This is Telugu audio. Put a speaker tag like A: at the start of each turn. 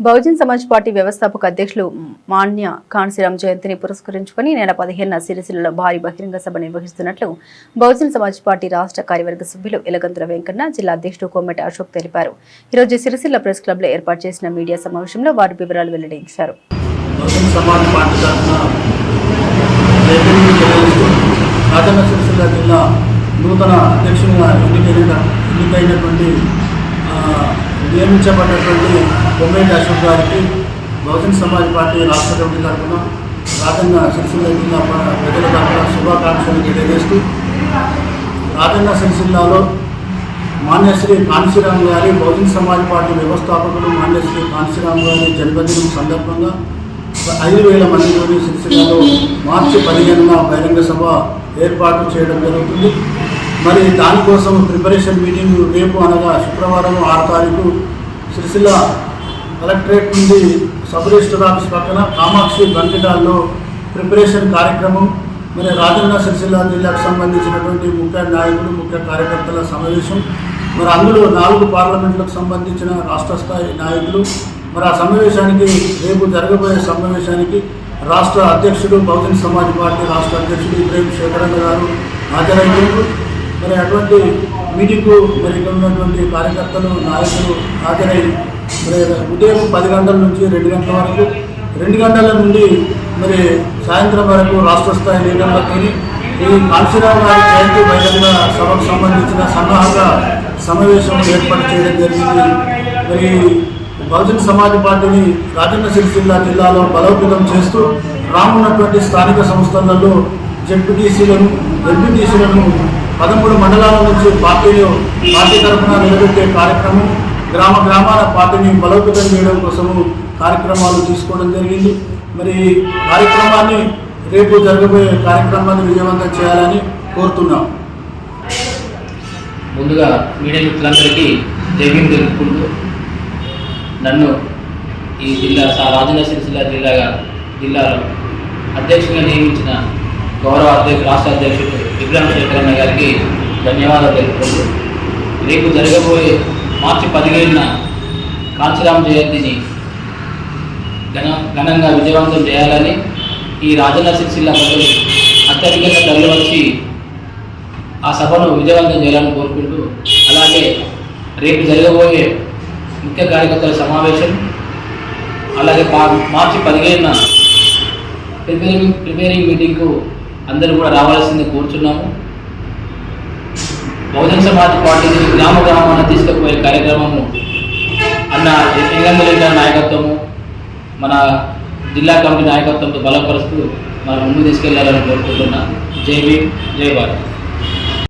A: బహుజన్ సమాజ్ పార్టీ వ్యవస్థాపక అధ్యక్షులు మాన్య కాన్సీరామ్ జయంతిని పురస్కరించుకుని నెల 15న సిరిసిల్లలో భారీ బహిరంగ సభ నిర్వహిస్తున్నట్లు బహుజన్ సమాజ్ పార్టీ రాష్ట్ర కార్యవర్గ సభ్యులు ఎలగంతుల వెంకన్న, జిల్లా అధ్యక్షుడు కోమటి అశోక్ తెలిపారు. ఈరోజు సిరిసిల్ల ప్రెస్ క్లబ్ లో ఏర్పాటు చేసిన మీడియా సమావేశంలో వారి వివరాలు వెల్లడించారు.
B: నూతన అధ్యక్షునిగా ఎన్నికైనటువంటి నియమించబడినటువంటి కోమటి అశోక్ గారికి బహుజన్ సమాజ్ పార్టీ రాష్ట్ర కమిటీ తరఫున రాజన్న సిరిసిల్ల జిల్లా ప్రజల తరఫున శుభాకాంక్షలు తెలియజేస్తూ, రాజన్న సిరిసిల్లాలో మాన్యశ్రీ కాన్సీరామ్ గారి బహుజన్ సమాజ్ పార్టీ వ్యవస్థాపకులు మాన్యశ్రీ కాన్సీరామ్ గారి జన్మదినం సందర్భంగా 5,000 మందితోని సిరిసిల్లలో మార్చి 15న బహిరంగ సభ ఏర్పాటు చేయడం జరుగుతుంది. మరి దానికోసం ప్రిపరేషన్ మీటింగ్ రేపు అనగా శుక్రవారం 6 తారీఖు సిరిసిల్ల కలెక్టరేట్ నుండి సబ్ రిజిస్టర్ ఆఫీస్ పక్కన కామాక్షి బంకిటాల్లో ప్రిపరేషన్ కార్యక్రమం, మరి రాజన్న సిరిసిల్ల జిల్లాకు సంబంధించినటువంటి ముఖ్య నాయకులు ముఖ్య కార్యకర్తల సమావేశం, మరి అందులో 4 పార్లమెంట్లకు సంబంధించిన రాష్ట్ర స్థాయి నాయకులు, మరి ఆ సమావేశానికి రేపు జరగబోయే సమావేశానికి రాష్ట్ర అధ్యక్షుడు బహుజన్ సమాజ్ పార్టీ రాష్ట్ర అధ్యక్షుడు ఇబ్రహీం శేఖరన్న గారు హాజరయ్యారు. మరి అటువంటి మీటింగ్కు మరి ఇక్కడ ఉన్నటువంటి కార్యకర్తలు నాయకులు హాజరై మరి ఉదయం 10 గంటల నుంచి 2 గంటల వరకు, 2 గంటల నుండి మరి సాయంత్రం వరకు రాష్ట్ర స్థాయి లీడర్లతో ఈ కాన్సీరామ్ గారి జయంతి బహిరంగ సభకు సంబంధించిన సన్నాహక సమావేశం ఏర్పాటు చేయడం జరిగింది. మరి బహుజన్ సమాజ్ పార్టీని రాజన్న సిరిసిల్ల జిల్లాలో బలోపేతం చేస్తూ రానున్నటువంటి స్థానిక సంస్థలలో జెడ్పీటీసీలను ఎంపీటీసీలను 13 మండలాల నుంచి పార్టీ తరఫున నిలబెట్టే కార్యక్రమం, గ్రామాల పార్టీని బలోపేతం చేయడం కోసము కార్యక్రమాలు తీసుకోవడం జరిగింది. మరి కార్యక్రమాన్ని రేపు జరగబోయే కార్యక్రమాన్ని విజయవంతం చేయాలని కోరుతున్నాం.
C: ముందుగా మీడియా మిత్రులందరికీ జైహింద్ తెలుపుకుంటూ, నన్ను ఈ రాజన్న సిరిసిల్ల జిల్లాలో అధ్యక్షునిగా నియమించిన గౌరవ రాష్ట్ర అధ్యక్షుడు ఇబ్రహీం శేఖరన్న గారికి ధన్యవాదాలు తెలుపుకుంటూ, రేపు జరగబోయే మార్చి 15న కాన్సీరామ్ జయంతిని ఘనంగా విజయవంతం చేయాలని ఈ రాజన్న సిరిసిల్ల ప్రజలు అత్యధికంగా తరలివచ్చి ఆ సభను విజయవంతం చేయాలని కోరుకుంటూ, అలాగే రేపు జరగబోయే ముఖ్య కార్యకర్తల సమావేశం, అలాగే మార్చి 15న ప్రిపేరింగ్ మీటింగ్కు అందరూ కూడా రావాల్సింది కోరుచున్నాము. బహుజన్ సమాజ్ పార్టీని గ్రామాన తీసుకుపోయే కార్యక్రమము అన్న ఎలగంతుల నాయకత్వము, మన జిల్లా కమిటీ నాయకత్వంతో బలపరుస్తూ మనం ముందు తీసుకెళ్లాలని కోరుకుంటున్నాం. జై భీమ్, జై భారత్.